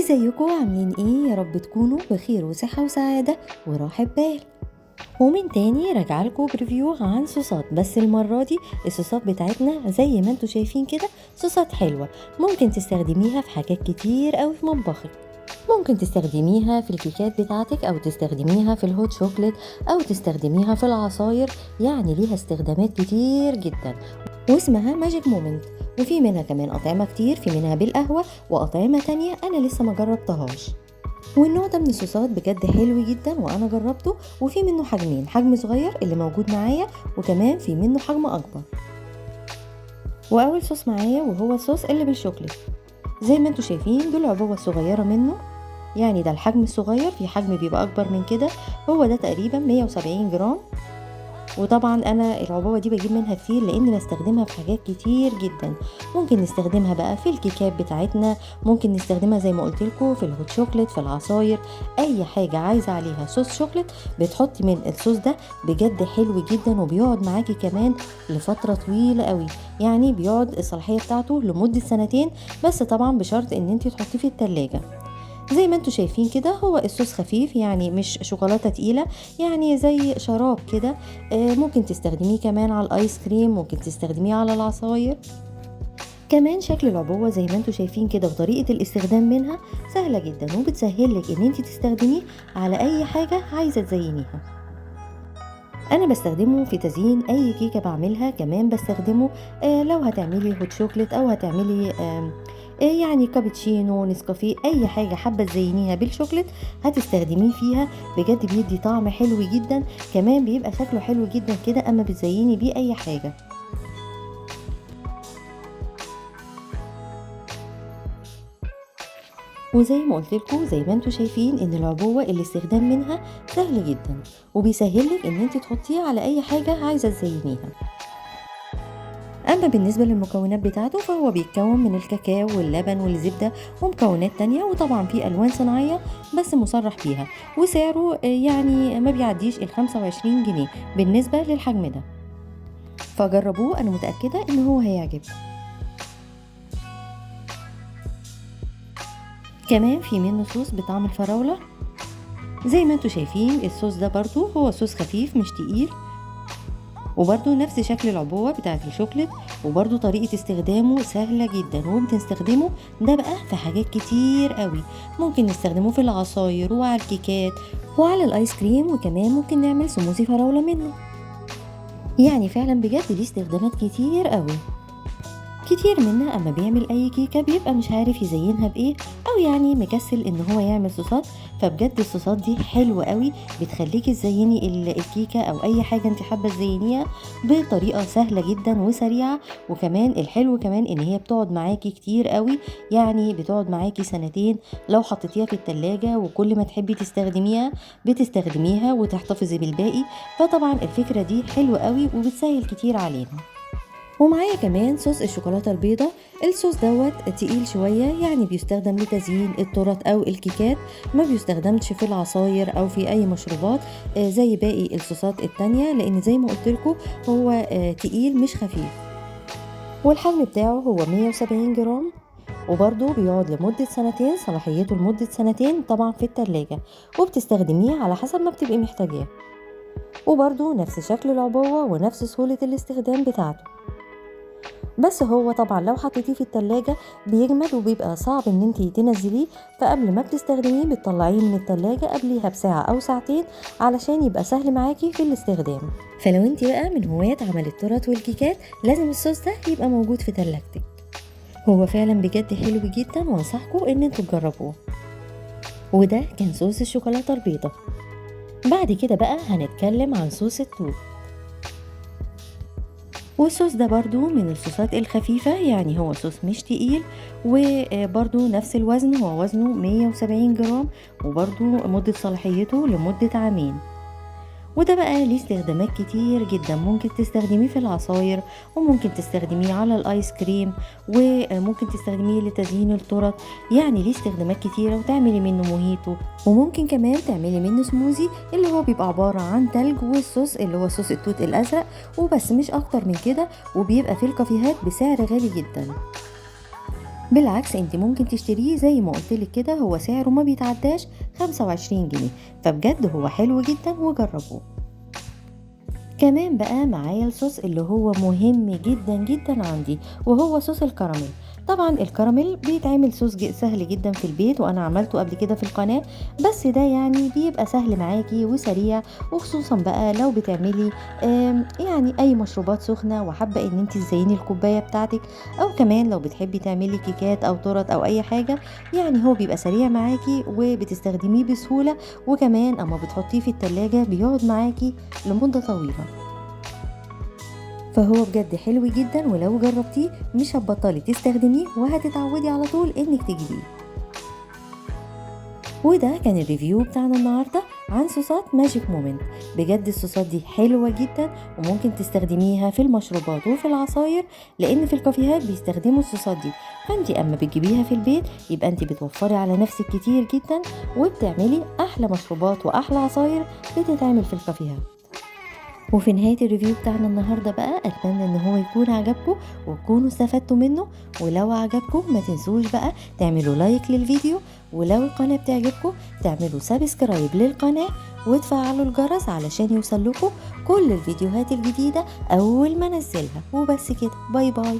ازيكم عاملين ايه؟ يا رب تكونوا بخير وصحة وسعادة وراحة بال. ومن تاني راجعلكوا بريفيو عن صوصات، بس المرة دي الصوصات بتاعتنا زي ما انتوا شايفين كده صوصات حلوة ممكن تستخدميها في حاجات كتير قوي في مطبخك. ممكن تستخدميها في الكيكات بتاعتك، او تستخدميها في الهوت شوكليت، او تستخدميها في العصاير. يعني ليها استخدامات كتير جدا، واسمها ماجيك مومنت. وفي منها كمان أطعمة كتير، في منها بالقهوة وأطعمة تانية أنا لسه ما جربتهاش. والنوع ده من الصوصات بجد حلو جدا وأنا جربته، وفي منه حجمين، حجم صغير اللي موجود معايا، وكمان في منه حجم أكبر. وأول صوص معايا وهو الصوص اللي بالشوكليت. زي ما انتوا شايفين دول عبوة صغيرة منه، يعني ده الحجم الصغير، في حجم بيبقى أكبر من كده، هو ده تقريبا 170 جرام. وطبعا انا العبوه دي بجيب منها كتير لان بستخدمها في حاجات كتير جدا. ممكن نستخدمها بقى في الكيكات بتاعتنا، ممكن نستخدمها زي ما قلت لكم في الهوت شوكليت، في العصاير، اي حاجه عايزه عليها صوص شوكليت بتحطي من الصوص ده. بجد حلو جدا وبيقعد معاكي كمان لفتره طويله قوي، يعني بيقعد الصلاحيه بتاعته لمده سنتين، بس طبعا بشرط ان انت تحطيه في التلاجة. زي ما انتوا شايفين كده هو الصوص خفيف، يعني مش شوكولاتة تقيلة، يعني زي شراب كده. ممكن تستخدميه كمان على الايس كريم، ممكن تستخدميه على العصاير. كمان شكل العبوة زي ما انتوا شايفين كده وطريقة الاستخدام منها سهلة جدا، وبتسهلك ان انت تستخدميه على اي حاجة عايزة تزينيها. انا بستخدمه في تزيين اي كيكه بعملها، كمان بستخدمه لو هتعملي هوت شوكليت، او هتعملي يعني كابتشينو، نسكافيه، اي حاجه حابه تزينيها بالشوكليت هتستخدميه فيها. بجد بيدي طعم حلو جدا، كمان بيبقى شكله حلو جدا كده اما بتزيني بيه اي حاجه. وزي ما قلت لكم زي ما انتوا شايفين ان العبوه الاستخدام منها سهل جدا، وبيسهلك ان انت تحطيه على اي حاجه عايزه تزينيها. اما بالنسبة للمكونات بتاعته فهو بيتكون من الكاكاو واللبن والزبدة ومكونات تانية، وطبعا في الوان صناعية بس مصرح بيها، وسعره يعني ما بيعديش ال25 جنيه بالنسبة للحجم ده. فجربوه، انا متأكدة ان هو هيعجبكم. كمان في منه صوص بطعم الفراولة. زي ما انتوا شايفين الصوص ده برضو هو صوص خفيف مش تقيل، وبرضو نفس شكل العبوة بتاعة الشوكليت، وبرضو طريقة استخدامه سهلة جدا، وبنستخدمه ده بقى في حاجات كتير قوي. ممكن نستخدمه في العصاير وعلى الكيكات وعلى الايس كريم، وكمان ممكن نعمل سموزي فراولة منه. يعني فعلا بجد ليه استخدامات كتير قوي. كتير منا اما بيعمل اي كيكه بيبقى مش عارف يزينها بايه، او يعني مكسل ان هو يعمل صوصات. فبجد الصوصات دي حلوه قوي، بتخليكي تزيني الكيكه او اي حاجه انت حابه تزينيها بطريقه سهله جدا وسريعه. وكمان الحلو كمان ان هي بتقعد معاكي كتير قوي، يعني بتقعد معاكي سنتين لو حطيتيها في التلاجة، وكل ما تحبي تستخدميها بتستخدميها وتحتفظي بالباقي. فطبعا الفكره دي حلوه قوي وبتسهل كتير علينا. ومعايا كمان صوص الشوكولاتة البيضاء. الصوص دوت تقيل شوية، يعني بيستخدم لتزيين التورت او الكيكات، ما بيستخدمش في العصاير او في اي مشروبات زي باقي الصوصات التانية، لان زي ما قلتلكوا هو تقيل مش خفيف. والحجم بتاعه هو 170 جرام، وبرضه بيقعد لمدة سنتين، صلاحيته لمدة سنتين طبعا في التلاجة، وبتستخدميه على حسب ما بتبقي محتاجاه. وبرضه نفس شكل العبوة ونفس سهولة الاستخدام بتاعته. بس هو طبعا لو حطيتيه في التلاجة بيجمد وبيبقى صعب ان انتي تنزليه، فقبل ما بتستخدميه بتطلعيه من التلاجة قبليها بساعة او ساعتين علشان يبقى سهل معاكي في الاستخدام. فلو انتي بقى من هواة عمل التورت والكيكات لازم الصوص ده يبقى موجود في تلاجتك. هو فعلا بجد حلو جدا، وانصحكم ان انتوا تجربوه. وده كان صوص الشوكولاتة البيضاء. بعد كده بقى هنتكلم عن صوص التوت. والصوص ده برضو من الصوصات الخفيفة، يعني هو صوص مش تقيل، وبرضو نفس الوزن، هو وزنه 170 جرام، وبرضو مدة صلاحيته لمدة عامين. وده بقى ليه استخدامات كتير جدا، ممكن تستخدميه في العصاير، وممكن تستخدميه على الايس كريم، وممكن تستخدميه لتزيين التورت. يعني ليه استخدامات كتيرة، وتعملي منه موهيتو، وممكن كمان تعملي منه سموزي اللي هو بيبقى عبارة عن تلج والصوص اللي هو صوص التوت الازرق، وبس مش اكتر من كده، وبيبقى في الكافيهات بسعر غالي جدا. بالعكس انت ممكن تشتريه زي ما قلتلك كده، هو سعره ما بيتعداش 25 جنيه، فبجد هو حلو جدا وجربوه. كمان بقى معايا الصوص اللي هو مهم جدا جدا عندي، وهو صوص الكراميل. طبعا الكراميل بيتعمل صوص سهل جدا في البيت، وانا عملته قبل كده في القناة، بس ده يعني بيبقى سهل معاكي وسريع، وخصوصا بقى لو بتعملي يعني اي مشروبات سخنة وحابة ان انت تزيني الكوباية بتاعتك، او كمان لو بتحبي تعملي كيكات او تورت او اي حاجة. يعني هو بيبقى سريع معاكي وبتستخدميه بسهولة، وكمان اما بتحطيه في التلاجة بيقعد معاكي لمدة طويلة. فهو بجد حلو جدا، ولو جربتيه مش هتبطلي تستخدميه وهتتعودي على طول انك تجيبيه. وده كان الريفيو بتاعنا النهارده عن صوصات ماجيك مومنت. بجد الصوصات دي حلوه جدا، وممكن تستخدميها في المشروبات وفي العصاير، لان في الكافيهات بيستخدموا الصوصات دي. فانت اما بتجيبيها في البيت يبقى انت بتوفري على نفسك كتير جدا، وبتعملي احلى مشروبات واحلى عصاير بتتعمل في الكافيهات. وفي نهاية الريفيو بتاعنا النهاردة بقى أتمنى ان هو يكون عجبكم وتكونوا استفدتوا منه. ولو عجبكم ما تنسوش بقى تعملوا لايك للفيديو، ولو القناة بتعجبكم تعملوا سبسكرايب للقناة وتفعلوا الجرس علشان يوصلكوا كل الفيديوهات الجديدة أول ما نزلها. وبس كده، باي باي.